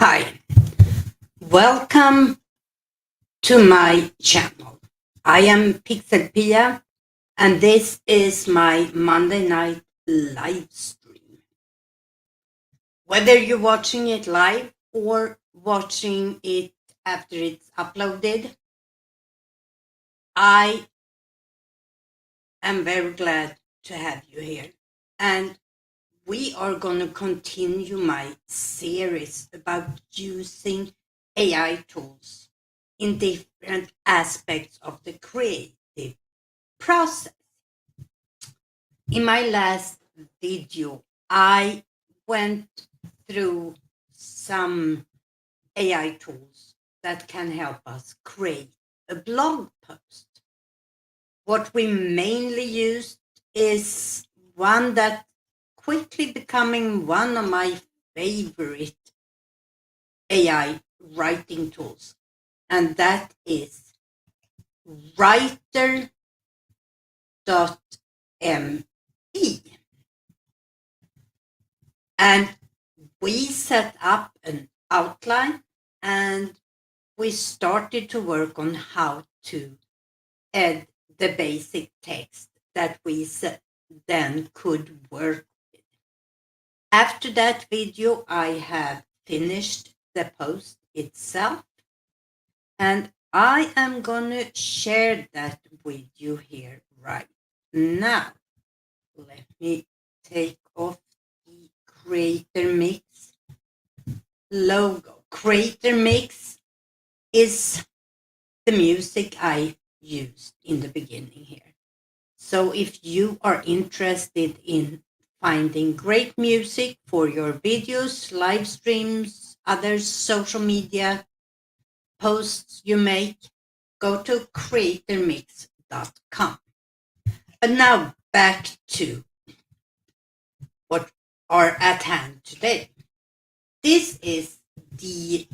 Hi, welcome to my channel. I am PixelPia and this is my Monday night live stream. Whether you're watching it live or watching it after it's uploaded, I am very glad to have you here. And we are going to continue my series about using AI tools in different aspects of the creative process. In my last video, I went through some AI tools that can help us create a blog post. What we mainly used is one that quickly becoming one of my favorite AI writing tools, and that is writer.me. And we set up an outline and we started to work on how to add the basic text that we then could work with. After that video, I have finished the post itself, and I am going to share that with you here right now. Let me take off the Creator Mix logo. Creator Mix is the music I used in the beginning here. So if you are interested in finding great music for your videos, live streams, other social media posts you make, go to creatormix.com. But now back to what are at hand today. This is the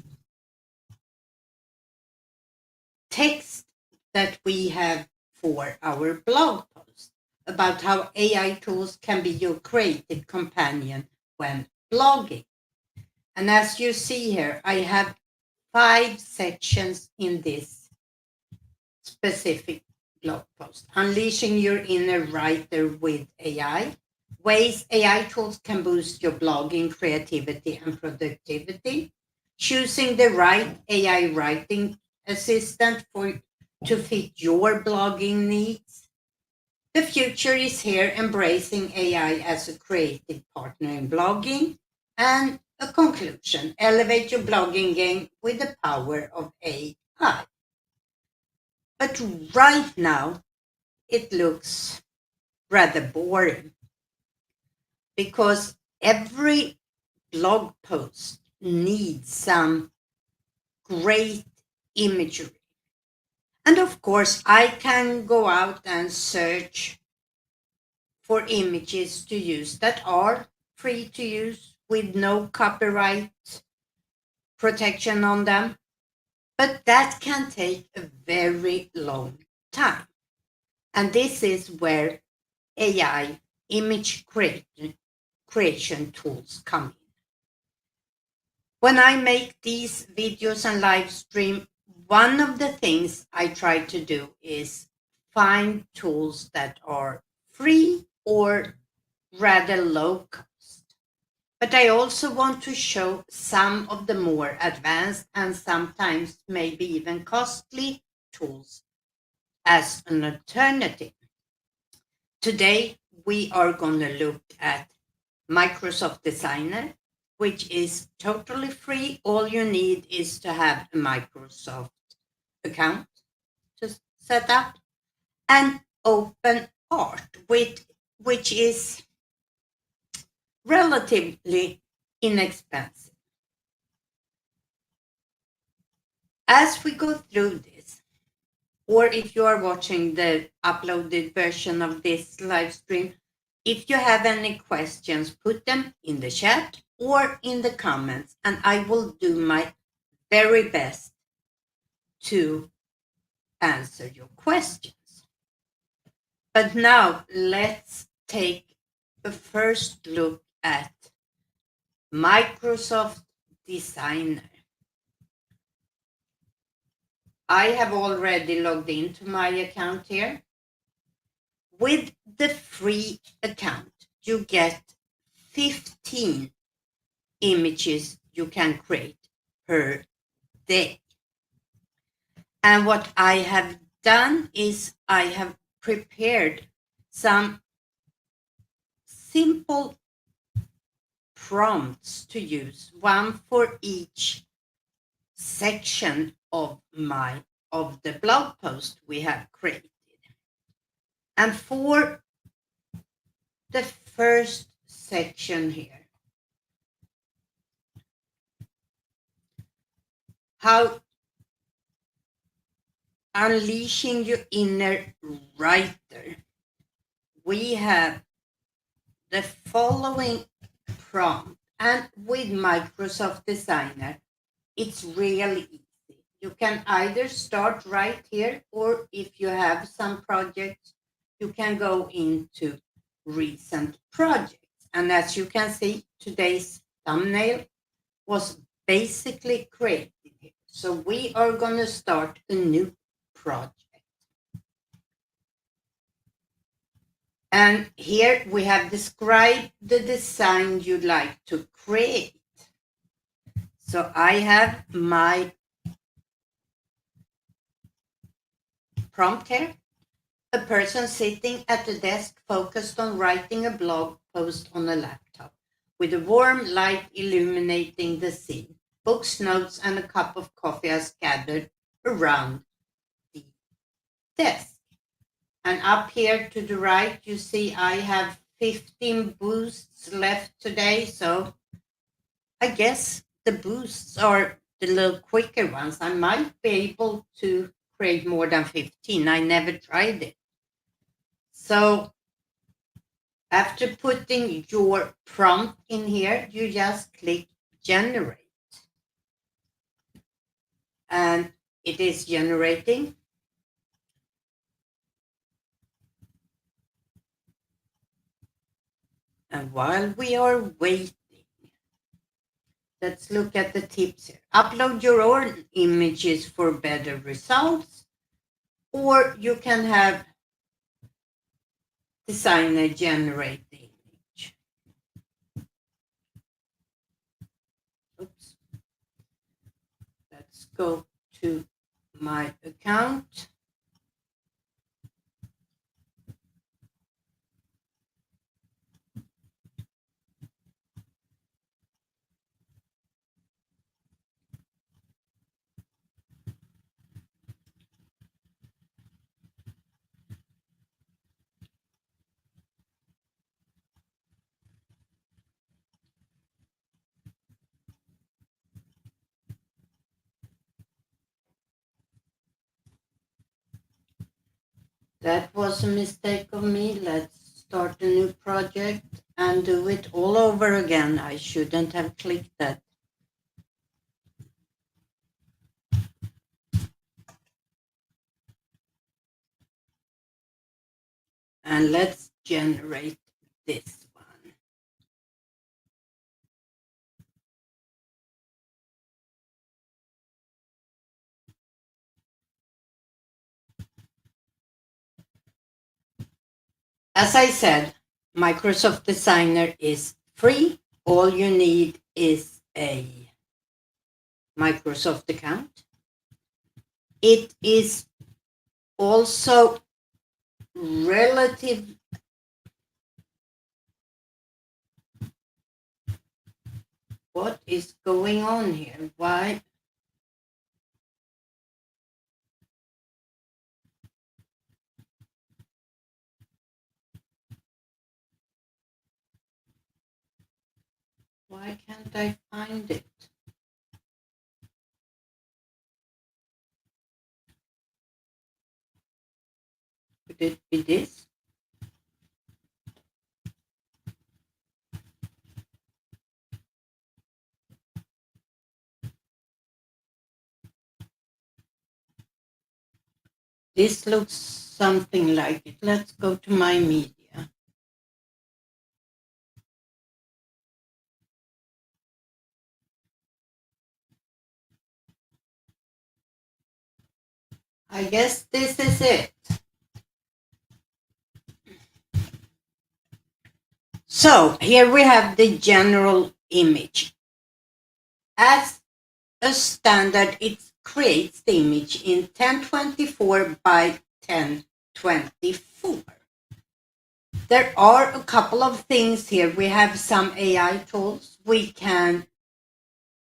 text that we have for our blog post about how AI tools can be your creative companion when blogging. And as you see here, I have 5 sections in this specific blog post. Unleashing your inner writer with AI. Ways AI tools can boost your blogging creativity and productivity. Choosing the right AI writing assistant to fit your blogging needs. The future is here, embracing AI as a creative partner in blogging. And a conclusion, elevate your blogging game with the power of AI. But right now, it looks rather boring because every blog post needs some great imagery. And of course, I can go out and search for images to use that are free to use with no copyright protection on them. But that can take a very long time. And this is where AI image creation tools come in. When I make these videos and live stream, one of the things I try to do is find tools that are free or rather low cost. But I also want to show some of the more advanced and sometimes maybe even costly tools as an alternative. Today, we are going to look at Microsoft Designer, which is totally free. All you need is to have a Microsoft account to set up, and OpenArt, which is relatively inexpensive. As we go through this, or if you are watching the uploaded version of this live stream, if you have any questions, put them in the chat or in the comments, and I will do my very best to answer your questions. But now let's take a first look at Microsoft Designer. I have already logged into my account here. With the free account, you get 15 images you can create per day. And what I have done is I have prepared some simple prompts to use, one for each section of the blog post we have created. And for the first section here, how unleashing your inner writer, we have the following prompt. And with Microsoft Designer, it's really easy. You can either start right here, or if you have some projects, you can go into recent projects. And as you can see, today's thumbnail was basically created here. So we are going to start a new project. And here we have described the design you'd like to create. So I have my prompt here. A person sitting at a desk focused on writing a blog post on a laptop, with a warm light illuminating the scene. Books, notes, and a cup of coffee are scattered around the desk. And up here to the right, you see I have 15 boosts left today. So I guess the boosts are the little quicker ones. I might be able to create more than 15. I never tried it. So after putting your prompt in here, you just click generate. And it is generating. And while we are waiting, let's look at the tips here. Upload your own images for better results, or you can have Designer generate the image. Oops. Let's go to my account. That was a mistake of me. Let's start a new project and do it all over again. I shouldn't have clicked that. And let's generate this one. As I said, Microsoft Designer is free. All you need is a Microsoft account. It is also relative. What is going on here? Why? Why can't I find it? Could it be this? This looks something like it. Let's go to my media. I guess this is it. So here we have the general image. As a standard, it creates the image in 1024 by 1024. There are a couple of things here. We have some AI tools. We can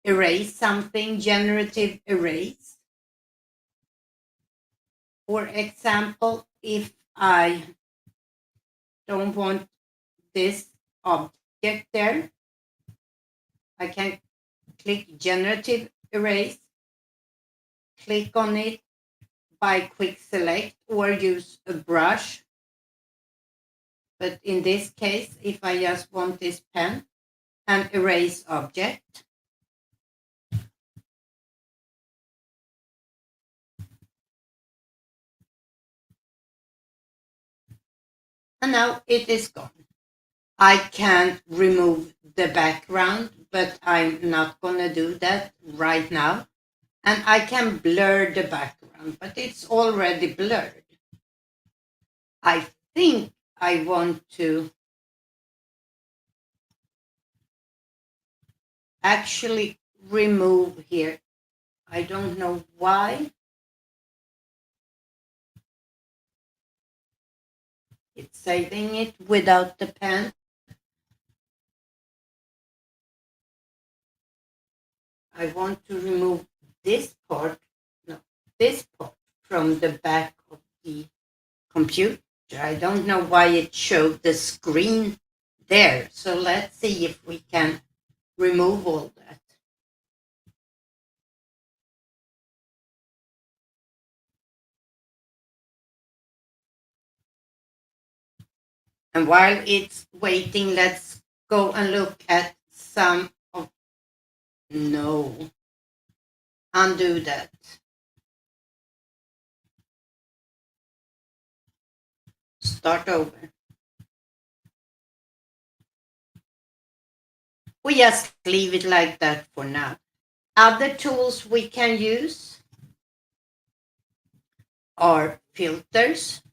erase something, generative erase. For example, if I don't want this object there, I can click generative erase, click on it by quick select or use a brush. But in this case, if I just want this pen and erase object, and now it is gone. I can remove the background, but I'm not going to do that right now. And I can blur the background, but it's already blurred. I think I want to actually remove here. I don't know why. It's saving it without the pen. I want to remove this part, no, this part from the back of the computer. I don't know why it showed the screen there. So let's see if we can remove all that. And while it's waiting, let's go and look at some of, no, undo that. Start over. We just leave it like that for now. Other tools we can use are filters.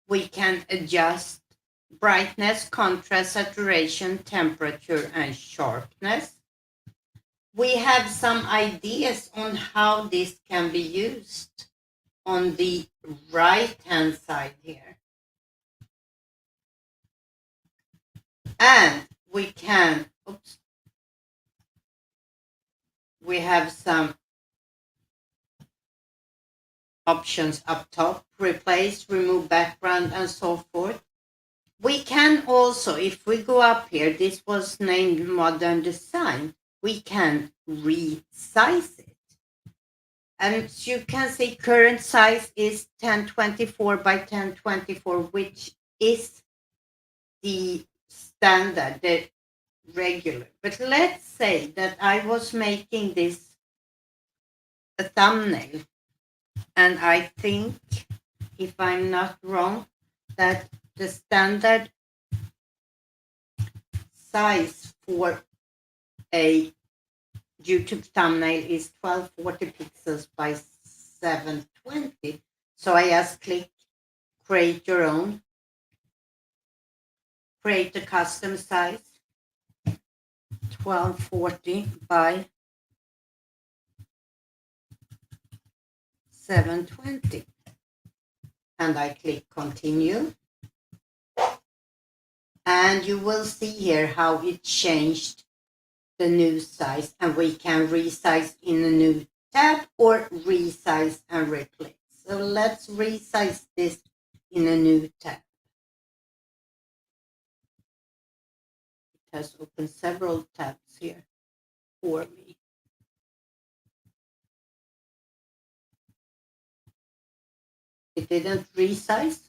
We can adjust brightness, contrast, saturation, temperature, and sharpness. We have some ideas on how this can be used on the right-hand side here. And we can, we have some options up top, replace, remove background, and so forth. We can also, if we go up here, this was named modern design, we can resize it. And as you can see, current size is 1024 by 1024, which is the standard, the regular. But let's say that I was making this a thumbnail, and I think, if I'm not wrong, that the standard size for a YouTube thumbnail is 1240 pixels by 720. So I just click create your own, create a custom size, 1240 by 720. And I click continue. And you will see here how it changed the new size, and we can resize in a new tab or resize and replace. So let's resize this in a new tab. It has opened several tabs here for me. It didn't resize.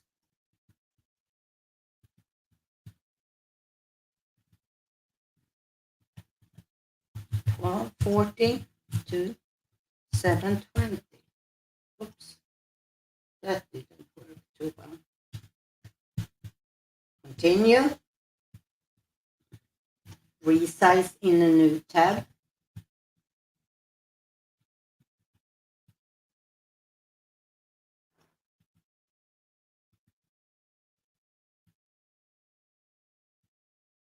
Well, 40 to 720. Oops, that didn't work too well. Continue. Resize in a new tab.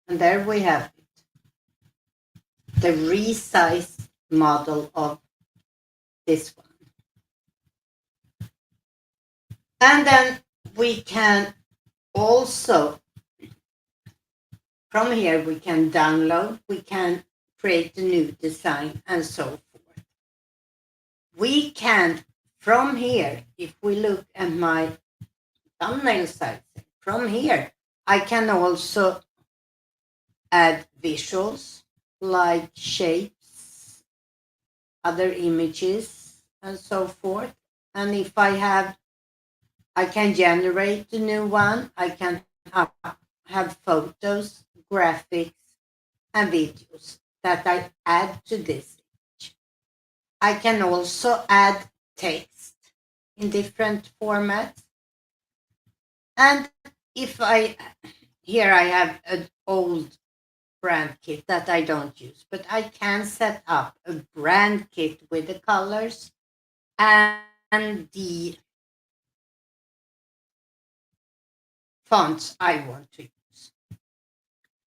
And there we have it, the resized model of this one. And then we can also, from here, we can download, we can create a new design, and so forth. We can, from here, if we look at my thumbnail size, from here, I can also add visuals like shapes, other images, and so forth. And if I can generate a new one. I can have photos, graphics, and videos that I add to this image. I can also add text in different formats. And here I have an old brand kit that I don't use, but I can set up a brand kit with the colors and the fonts I want to use.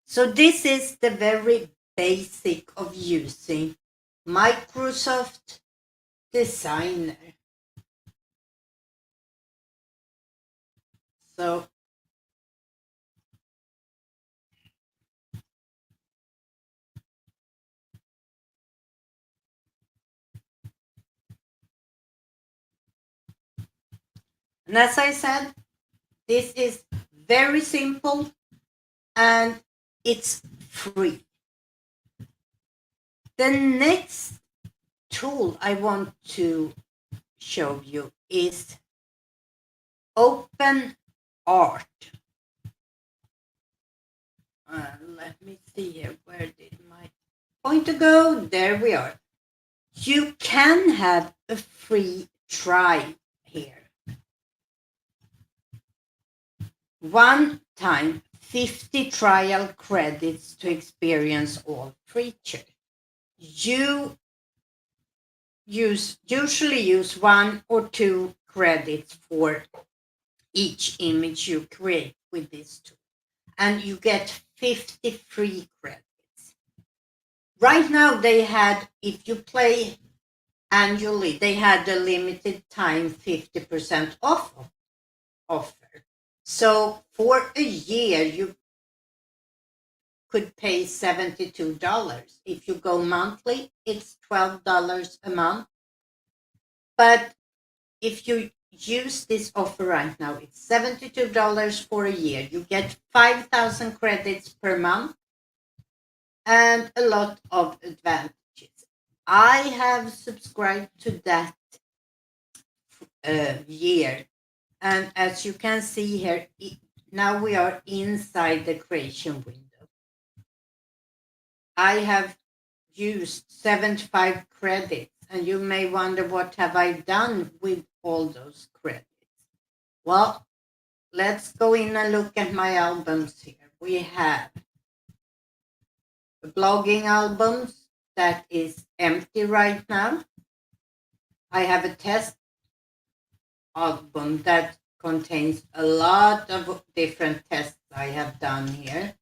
So this is the very basic of using Microsoft Designer. So and as I said, this is very simple and it's free. The next tool I want to show you is OpenArt. Let me see here. Where did my pointer go? There we are. You can have a free trial here. One time, 50 trial credits to experience all features. You usually use 1 or 2 credits for each image you create with this tool, and you get 50 free credits. Right now they had, if you play annually, they had a limited time 50% off offer. So for a year you could pay $72. If you go monthly, it's $12 a month. But if you use this offer right now, it's $72 for a year. You get 5,000 credits per month and a lot of advantages. I have subscribed to that year. And as you can see here, now we are inside the creation window. I have used 75 credits, and you may wonder, what have I done with all those credits? Well, let's go in and look at my albums here. We have the blogging albums that is empty right now. I have a test album that contains a lot of different tests I have done here.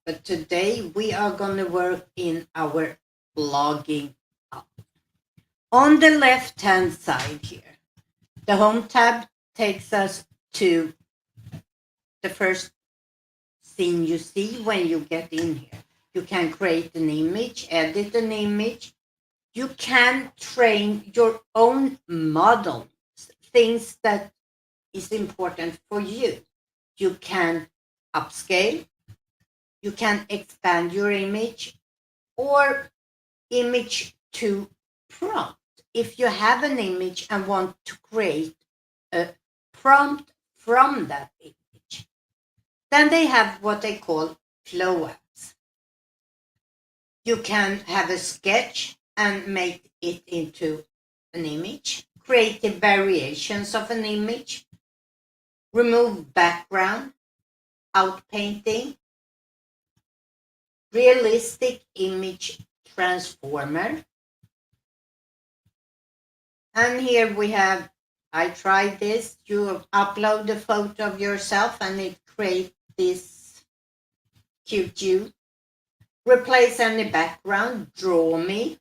But today we are going to work in our blogging album. On the left-hand side here, the home tab takes us to the first scene you see when you get in here. You can create an image, edit an image. You can train your own models, things that is important for you. You can upscale. You can expand your image or image to prompt. If you have an image and want to create a prompt from that image, then they have what they call flow apps. You can have a sketch and make it into an image, creative variations of an image, remove background, outpainting, realistic image transformer. And here we have I tried this. You upload a photo of yourself and it creates this cute you. Replace any background, draw me,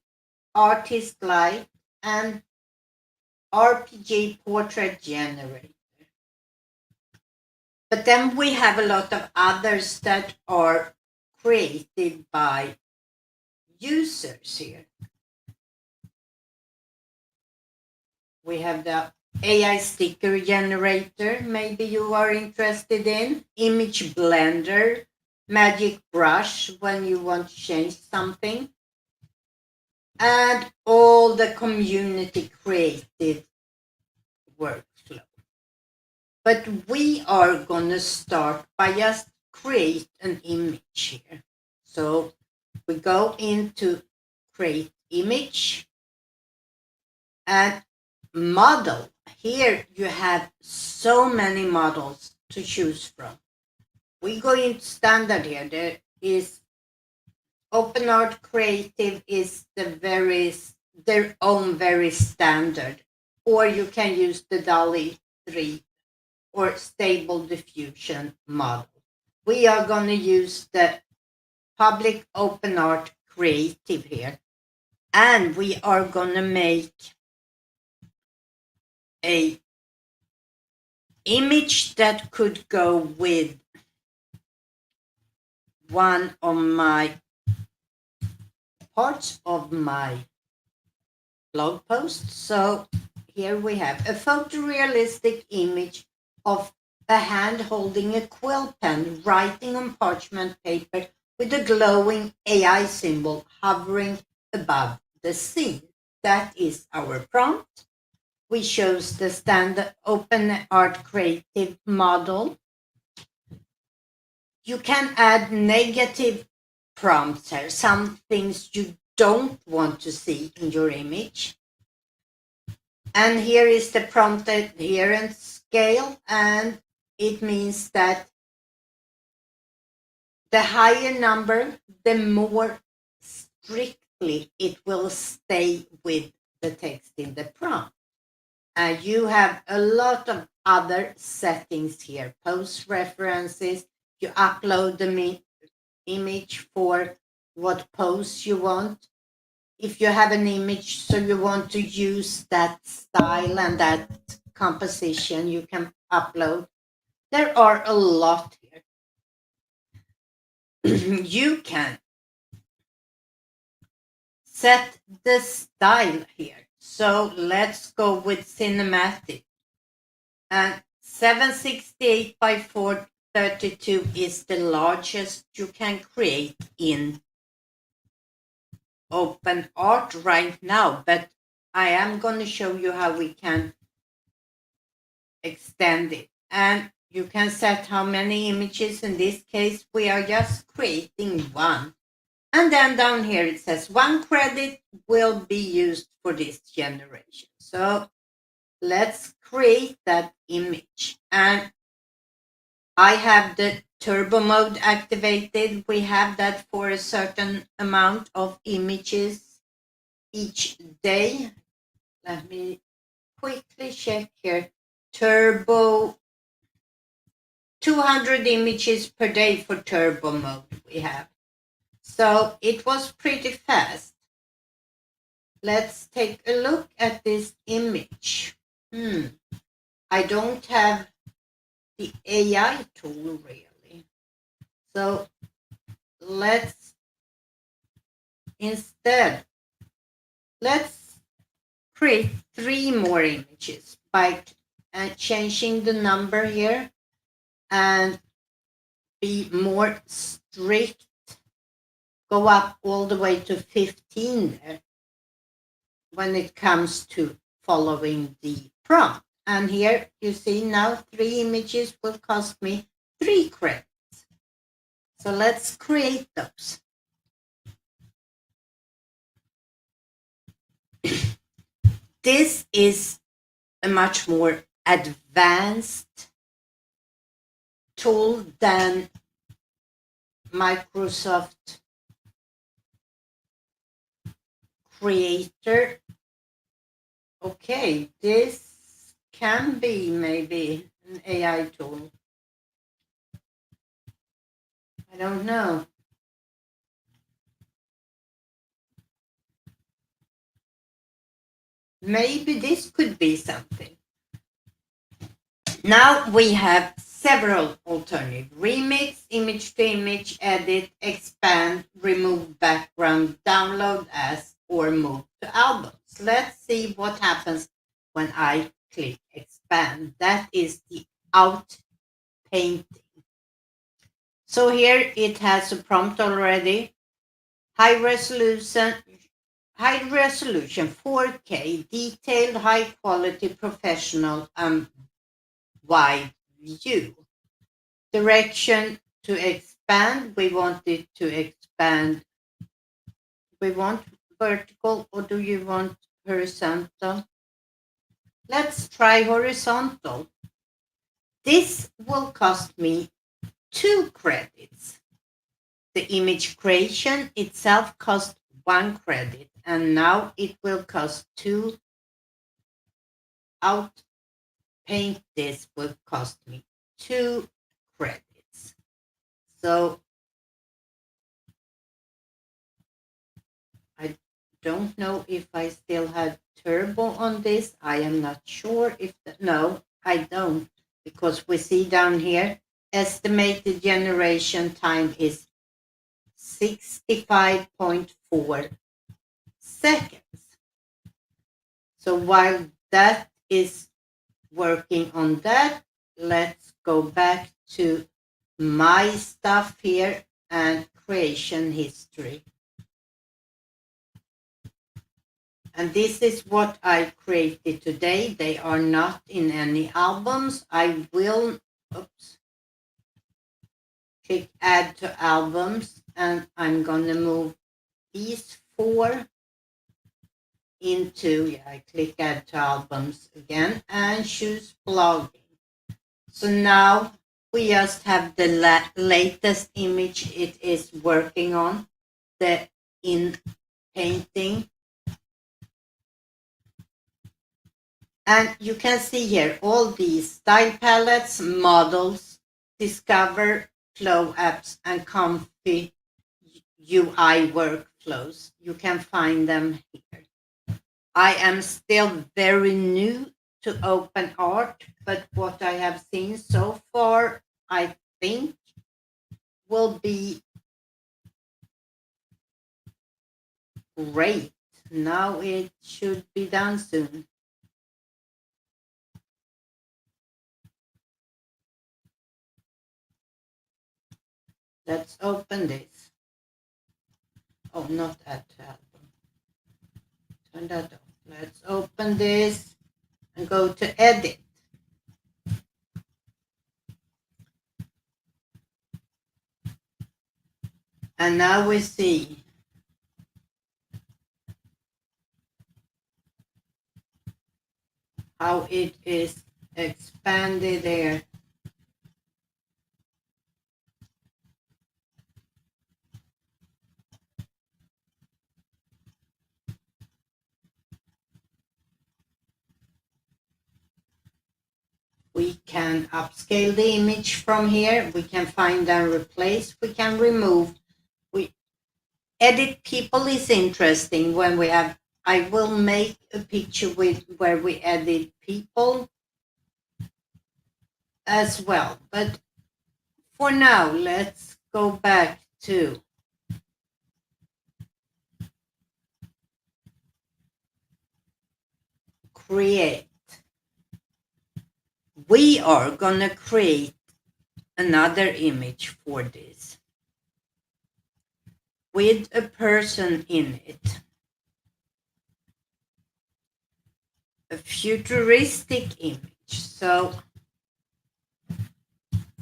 artist light, and RPG portrait generator. But then we have a lot of others that are created by users here. We have the AI sticker generator, maybe you are interested in, image blender, magic brush when you want to change something, and all the community created workflow. But we are going to start by just create an image here. So we go into create image and model. Here you have so many models to choose from. We go into standard here. There is OpenArt Creative is their own very standard, or you can use the DALL-E 3 or Stable Diffusion model. We are going to use the public OpenArt Creative here, and we are going to make a image that could go with one of my parts of my blog post. So here we have a photorealistic image of a hand holding a quill pen, writing on parchment paper with a glowing AI symbol hovering above the scene. That is our prompt. We chose the standard OpenArt Creative model. You can add negative prompts here, some things you don't want to see in your image. And here is the prompt adherence scale, and it means that the higher number, the more strictly it will stay with the text in the prompt. And you have a lot of other settings here. Post references, you upload the image for what pose you want. If you have an image, so you want to use that style and that composition, you can upload. There are a lot here. You can set the style here. So let's go with cinematic. And 768 by 432 is the largest you can create in OpenArt right now, but I am going to show you how we can extend it. And you can set how many images. In this case, we are just creating one. And then down here it says 1 credit will be used for this generation. So let's create that image. And I have the turbo mode activated. We have that for a certain amount of images each day. Let me quickly check here. Turbo, 200 images per day for turbo mode we have. So it was pretty fast. Let's take a look at this image. I don't have the AI tool really. So let's create 3 more images by changing the number here and be more strict. Go up all the way to 15 there when it comes to following the prompt. And here you see now 3 images will cost me 3 credits. So let's create those. This is a much more advanced tool than Microsoft Creator. Okay, this can be maybe an AI tool. I don't know. Maybe this could be something. Now we have several alternatives. Remix, image to image, edit, expand, remove background, download as, or move to albums. Let's see what happens when I click expand. That is the out painting. So here it has a prompt already. High resolution 4K, detailed, high quality, professional, wide view. Direction to expand. We want it to expand. We want vertical, or do you want horizontal? Let's try horizontal. This will cost me 2 credits. The image creation itself cost 1 credit, and now it will cost 2. Out paint this will cost me 2 credits. So I don't know if I still had turbo on this. I am not sure if no, I don't, because we see down here estimated generation time is 65.4 seconds. So while that is working on that, let's go back to my stuff here and creation history. And this is what I created today. They are not in any albums. I will click add to albums, and I'm going to move these 4 into, I click add to albums again and choose blogging. So now we just have the latest image it is working on, the in painting. And you can see here all these style palettes, models, discover, flow apps, and comfy UI workflows. You can find them here. I am still very new to OpenArt, but what I have seen so far, I think will be great. Now it should be done soon. Let's open this. Oh, not add to album. Turn that off. Let's open this and go to edit. And now we see how it is expanded there. We can upscale the image from here. We can find and replace. We can remove. We edit people is interesting when we have. I will make a picture with where we edit people as well. But for now, let's go back to create. We are gonna create another image for this with a person in it. A futuristic image. So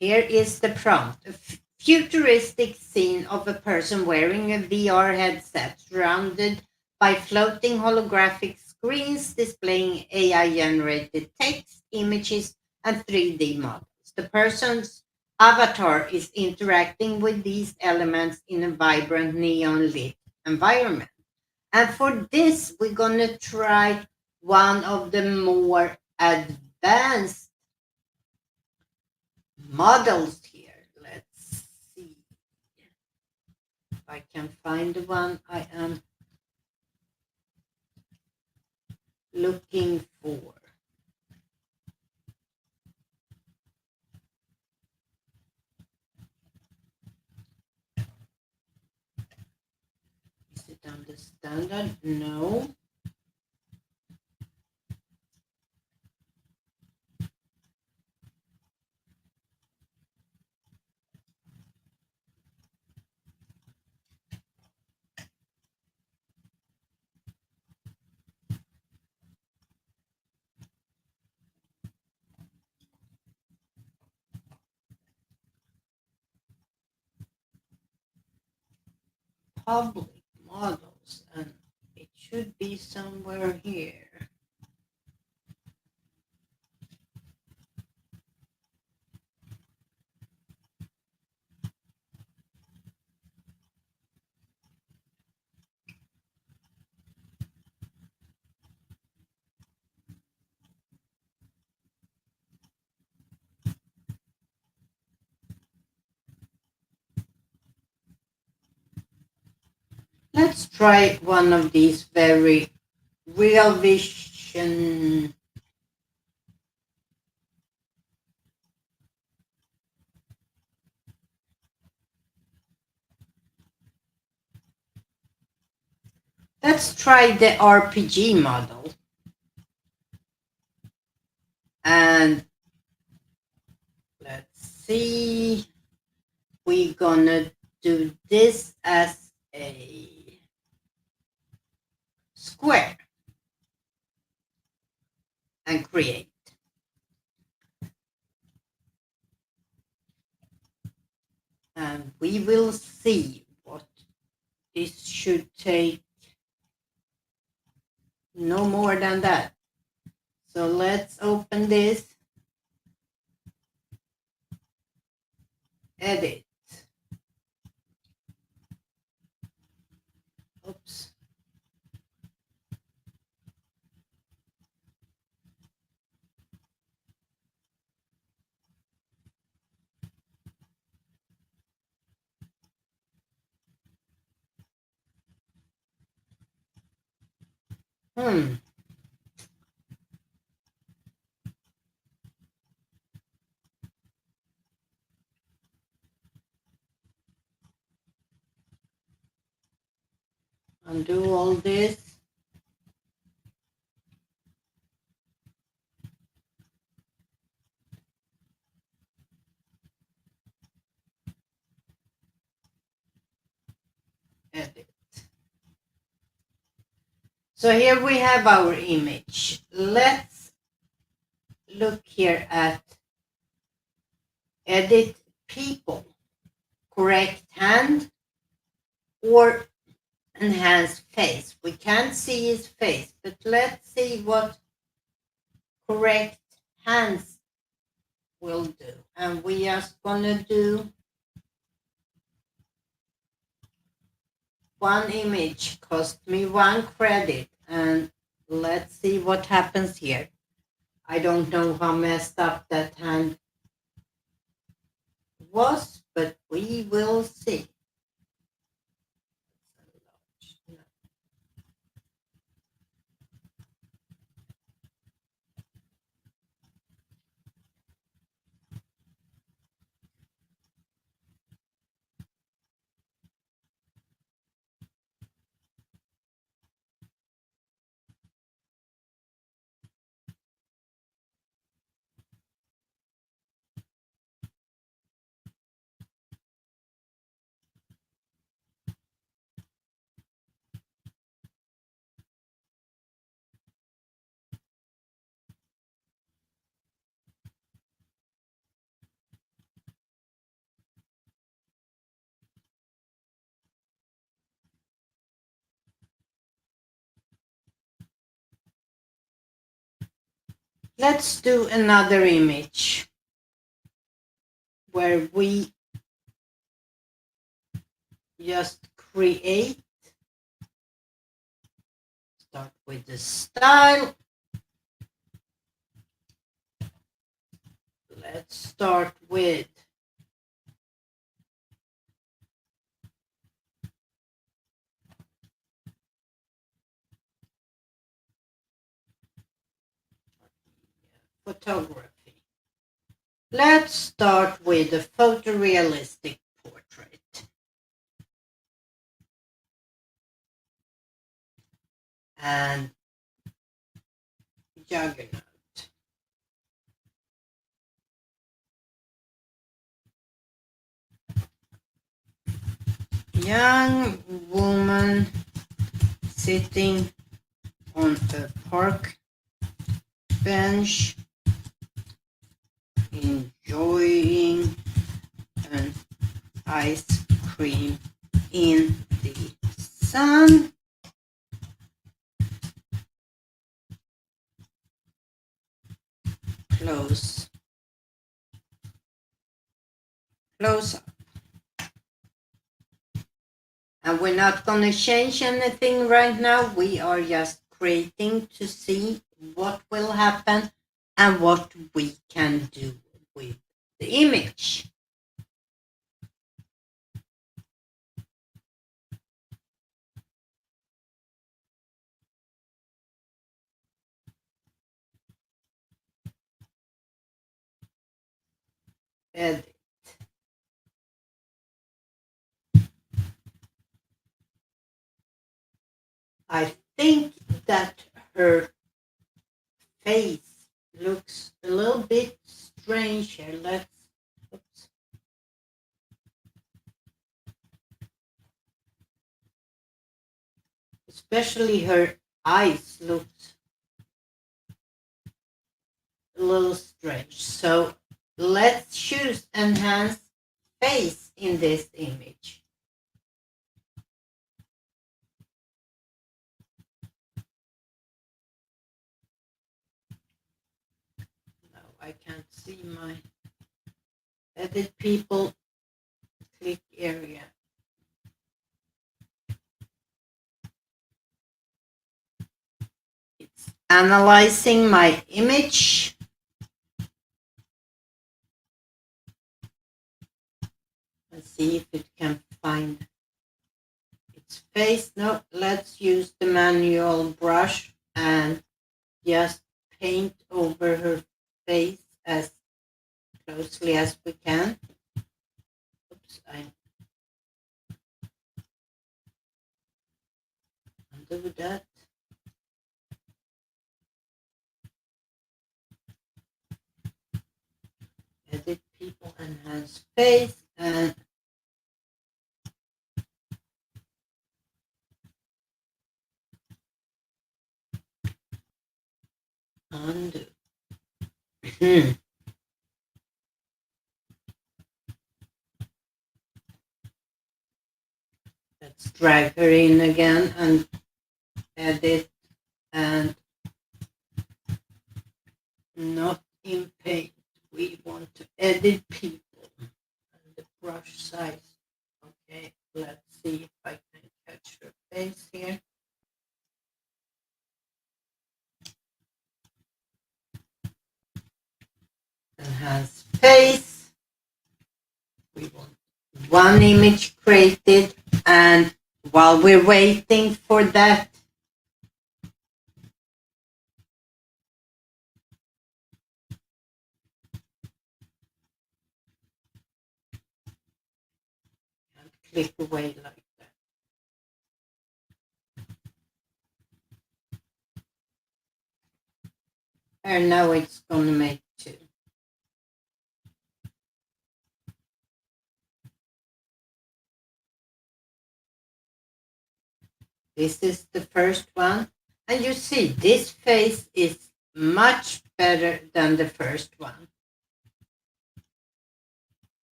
here is the prompt. A futuristic scene of a person wearing a VR headset surrounded by floating holographic screens displaying AI-generated text, images, and 3D models. The person's avatar is interacting with these elements in a vibrant neon-lit environment. And for this, we're going to try one of the more advanced advanced models here. Let's see if I can find the one I am looking for. Is it on the standard? No. Public models, and it should be somewhere here. Let's try one of these very real vision. Let's try the RPG model. And let's see. We're gonna do this as a square and create. And we will see what this should take. No more than that. So let's open this. Edit. Oops. Undo all this. Edit. So here we have our image. Let's look here at edit people, correct hand, or enhance face. We can't see his face, but let's see what correct hands will do. And we are gonna do one image, cost me 1 credit, and let's see what happens here. I don't know how messed up that hand was, but we will see. Let's do another image where we just create, start with the style, let's start with photography. Let's start with a photorealistic portrait. And juggernaut. Young woman sitting on a park bench enjoying an ice cream in the sun. Close up. And we're not going to change anything right now. We are just creating to see what will happen and what we can do with the image. Edit. I think that her face looks a little bit strange here. Oops. Especially her eyes looked a little strange. So let's choose enhance face in this image. I can't see my edit people click area. It's analyzing my image. Let's see if it can find its face. No, let's use the manual brush and just paint over her face as closely as we can. Oops, I undo that. Edit people, enhance face, and undo. Let's drag her in again and edit and not in paint. We want to edit people and the brush size. Okay, let's see if I can catch her face here. Enhance face. We want one image created, and while we're waiting for that, and click away like that. And now it's going to make two. This is the first one. And you see, this face is much better than the first one.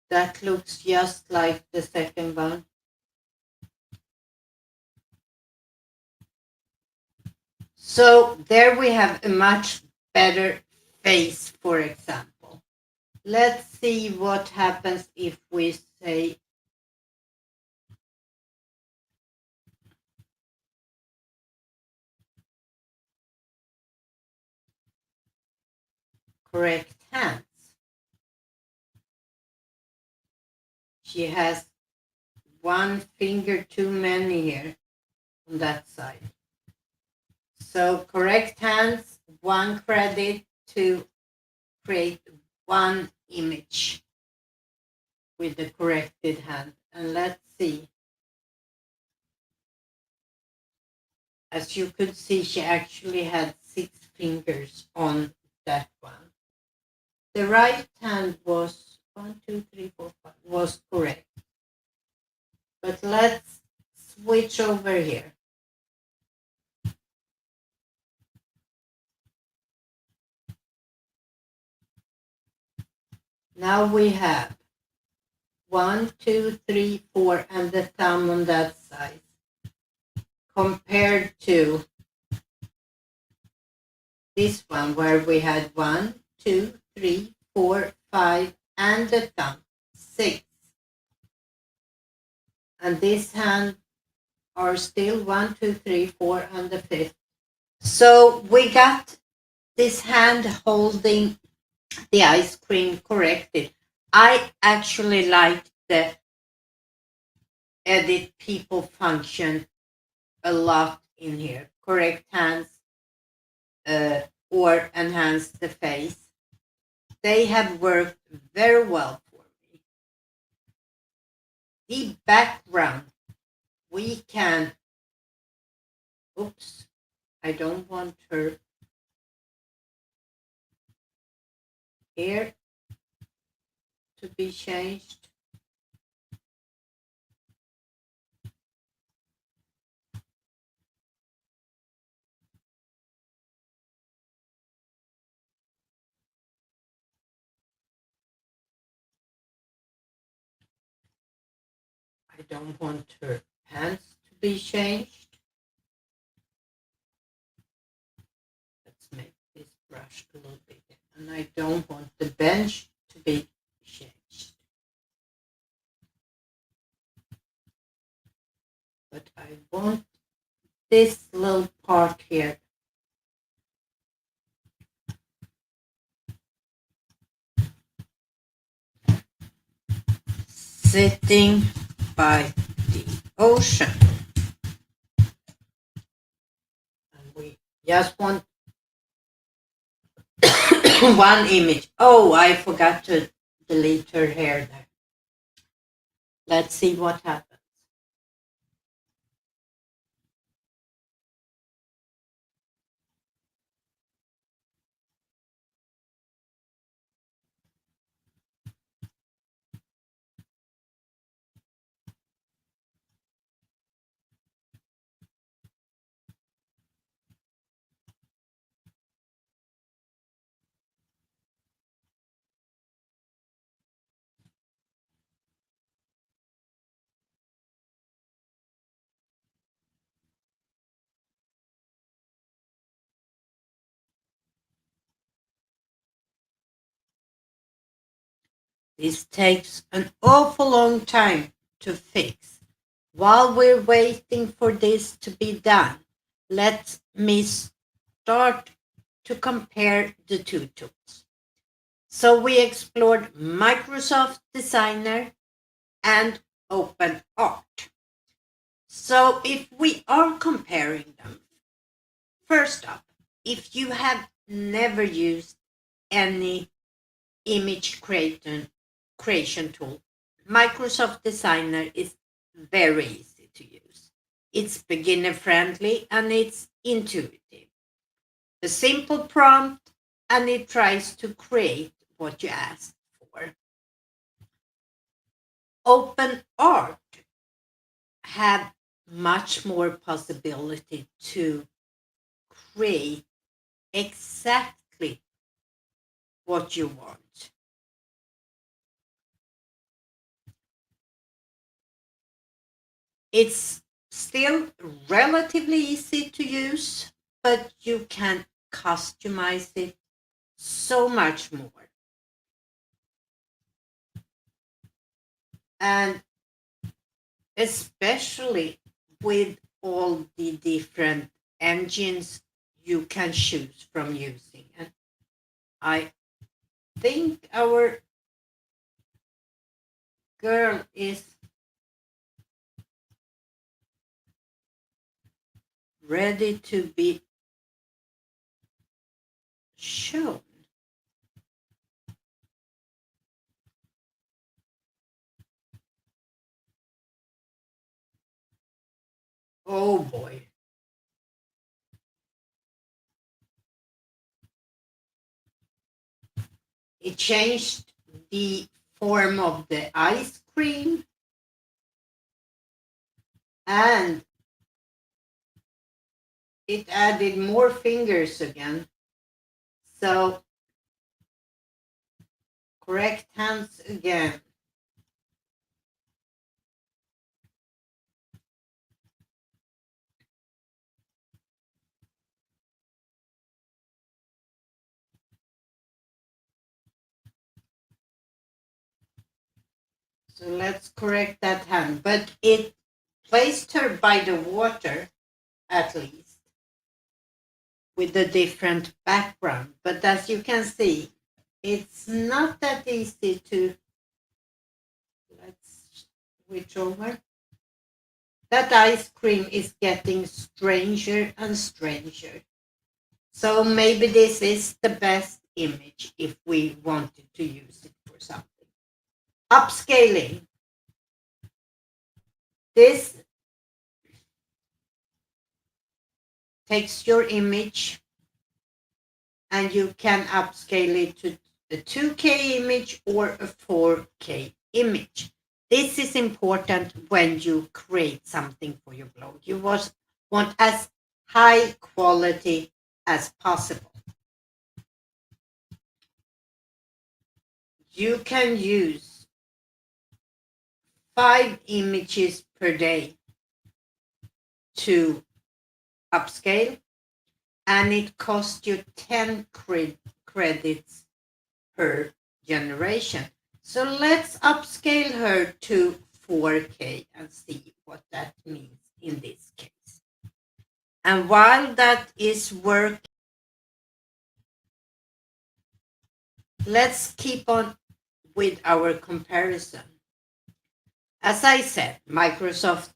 That looks just like the second one. So there we have a much better face, for example. Let's see what happens if we say correct hands. She has one finger too many here on that side. So correct hands, one credit to create one image with the corrected hand. And let's see. As you could see, she actually had 6 fingers on that one. The right hand was 1, 2, 3, 4, 5 was correct. But let's switch over here. Now we have 1, 2, 3, 4, and the thumb on that side, compared to this one where we had 1, 2, 3, 4, 5, and the thumb, 6. And this hand are still 1, 2, 3, 4, and the 5th. So we got this hand holding the ice cream corrected. I actually like the edit people function a lot in here. Correct hands or enhance the face. They have worked very well for me. The background, we can, oops, I don't want her hair to be changed. I don't want her pants to be changed. Let's make this brush a little bit. And I don't want the bench to be changed. But I want this little part here sitting by the ocean. And we just want one image. Oh, I forgot to delete her hair there. Let's see what happens. This takes an awful long time to fix. While we're waiting for this to be done, let me start to compare the two tools. So we explored Microsoft Designer and OpenArt. So if we are comparing them, first up, if you have never used any image creation tool, Microsoft Designer is very easy to use. It's beginner friendly and it's intuitive. A simple prompt and it tries to create what you asked for. OpenArt have much more possibility to create exactly what you want. It's still relatively easy to use, but you can customize it so much more. And especially with all the different engines you can choose from using. And I think our girl is ready to be shown. Oh boy. It changed the form of the ice cream, and it added more fingers again. So correct hands again. So let's correct that hand. But it placed her by the water, at least, with a different background. But as you can see, it's not that easy to, let's switch over. That ice cream is getting stranger and stranger. So maybe this is the best image if we wanted to use it for something. Upscaling. This takes your image and you can upscale it to a 2K image or a 4K image. This is important when you create something for your blog. You want as high quality as possible. You can use 5 images per day to upscale, and it costs you 10 credits per generation. So let's upscale her to 4K and see what that means in this case. And while that is working, let's keep on with our comparison. As I said, Microsoft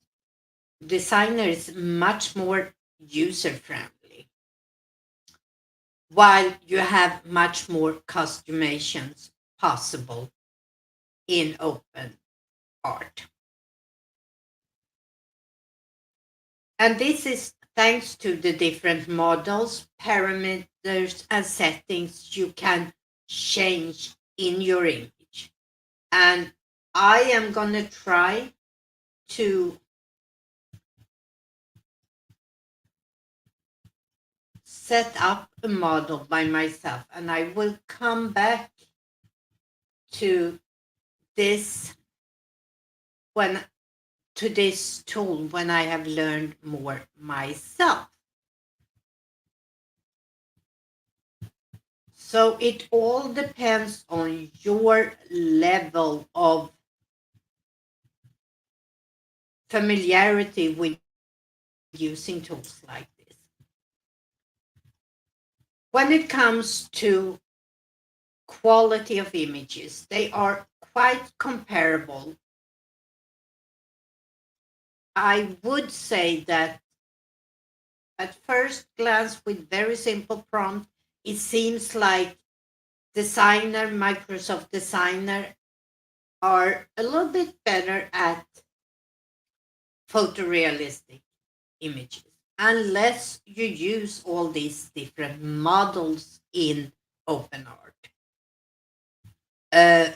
Designer is much more user-friendly, while you have much more customizations possible in OpenArt. And this is thanks to the different models, parameters, and settings you can change in your image. And I am going to try to set up a model by myself, and I will come back to this tool when I have learned more myself. So it all depends on your level of familiarity with using tools like this. When it comes to quality of images, they are quite comparable. I would say that at first glance, with very simple prompt, it seems like Microsoft Designer are a little bit better at photorealistic images, unless you use all these different models in OpenArt. Uh,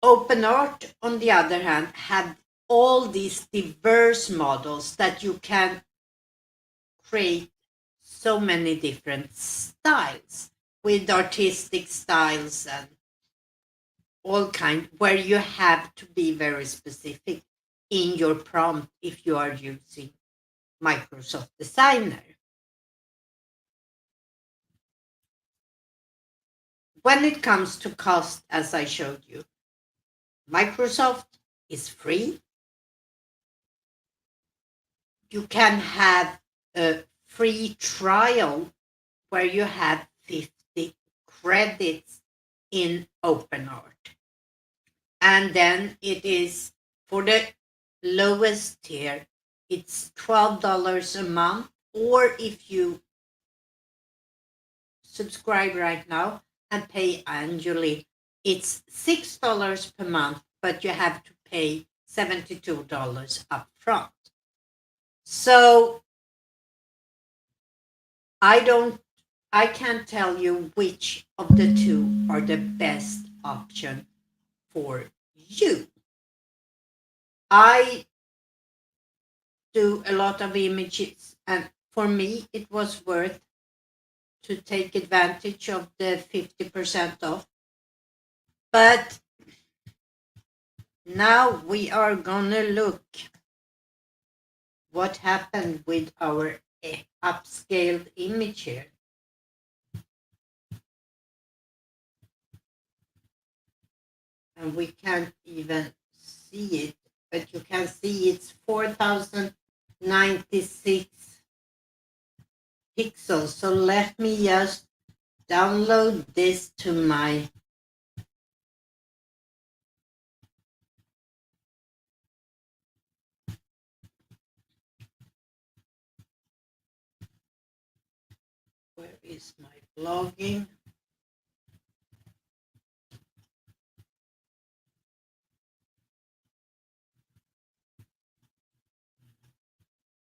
OpenArt, on the other hand, had all these diverse models that you can create so many different styles with artistic styles and all kind, where you have to be very specific in your prompt if you are using Microsoft Designer. When it comes to cost, as I showed you, Microsoft is free. You can have a free trial where you have 50 credits in OpenArt. And then it is for the lowest tier, it's $12 a month, or if you subscribe right now and pay annually, it's $6 per month, but you have to pay $72 up front. So I can't tell you which of the two are the best option for you. I do a lot of images, and for me it was worth to take advantage of the 50% off. But now we are gonna look what happened with our upscaled image here. And we can't even see it, but you can see it's 4096 pixels. So let me just download this to my where is my blogging?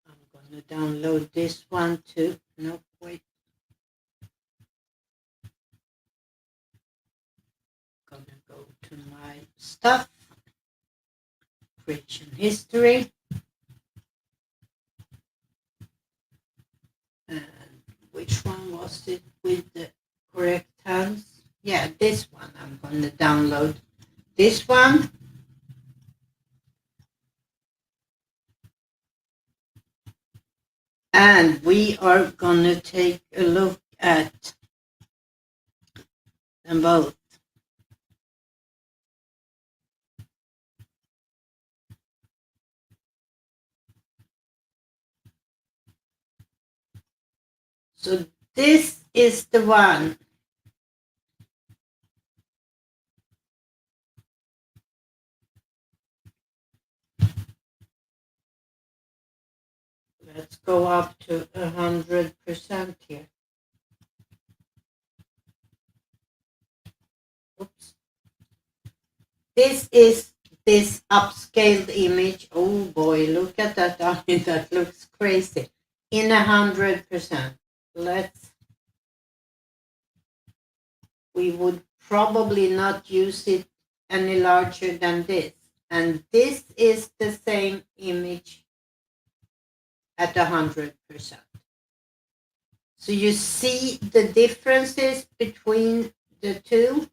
I'm gonna download this one too. No, wait. Gonna go to my stuff, creation history, and which one was it with the correct hands? Yeah, this one. I'm gonna download this one. And we are gonna take a look at them both. So this is the one. Let's go up to 100% here. Oops. This is this upscaled image. Oh boy, look at that. I mean, that looks crazy. In 100%. We would probably not use it any larger than this. And this is the same image at 100%. So you see the differences between the two.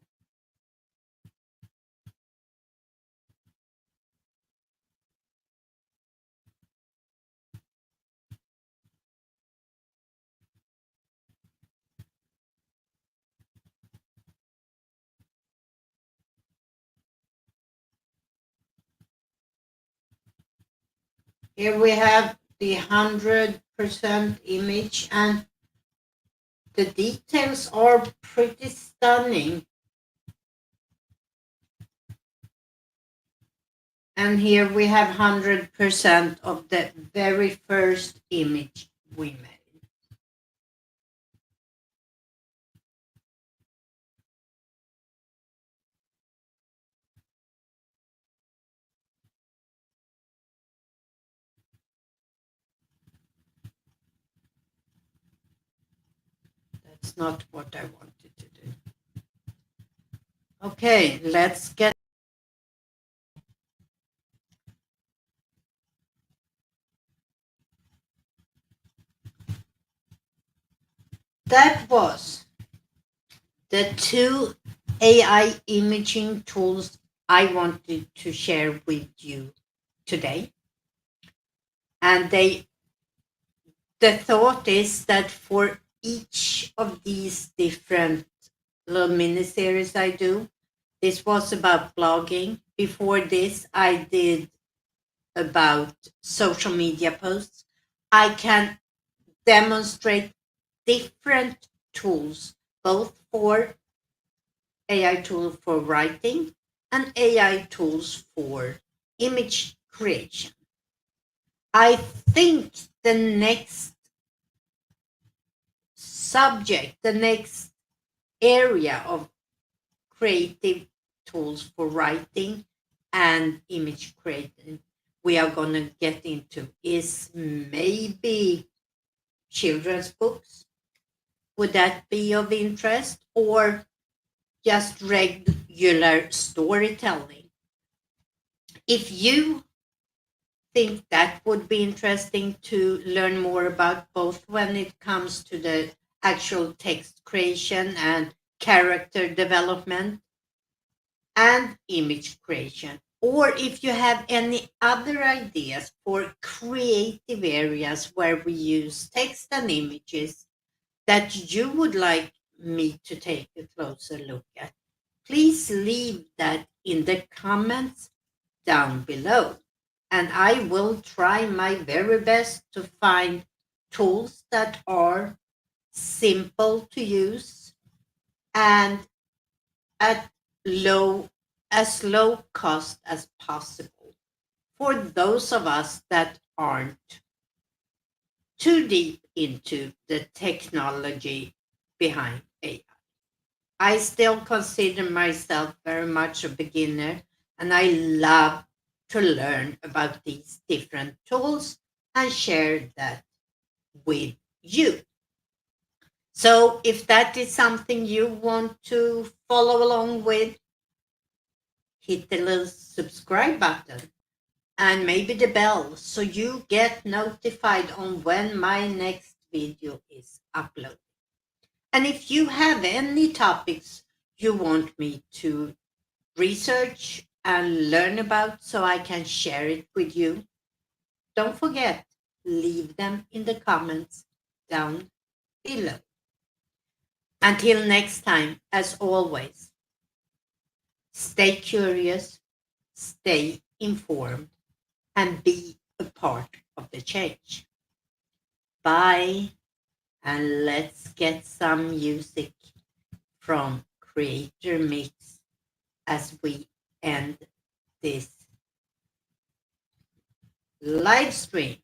Here we have the 100% image, and the details are pretty stunning. And here we have 100% of the very first image we made. That's not what I wanted to do. Okay, let's get that was the two AI imaging tools I wanted to share with you today. And the thought is that for each of these different little mini-series I do, this was about blogging. Before this, I did about social media posts. I can demonstrate different tools, both for AI tool for writing, and AI tools for image creation. I think the next subject, the next area of creative tools for writing and image creating we are going to get into is maybe children's books. Would that be of interest? Or just regular storytelling? If you think that would be interesting to learn more about, both when it comes to the actual text creation and character development and image creation, or if you have any other ideas for creative areas where we use text and images that you would like me to take a closer look at, please leave that in the comments down below. And I will try my very best to find tools that are simple to use and at low cost as possible for those of us that aren't too deep into the technology behind AI. I still consider myself very much a beginner, and I love to learn about these different tools and share that with you. So if that is something you want to follow along with, hit the little subscribe button and maybe the bell so you get notified on when my next video is uploaded. And if you have any topics you want me to research and learn about so I can share it with you, don't forget, leave them in the comments down below. Until next time, as always, stay curious, stay informed, and be a part of the change. Bye, and let's get some music from Creator Mix as we end this live stream.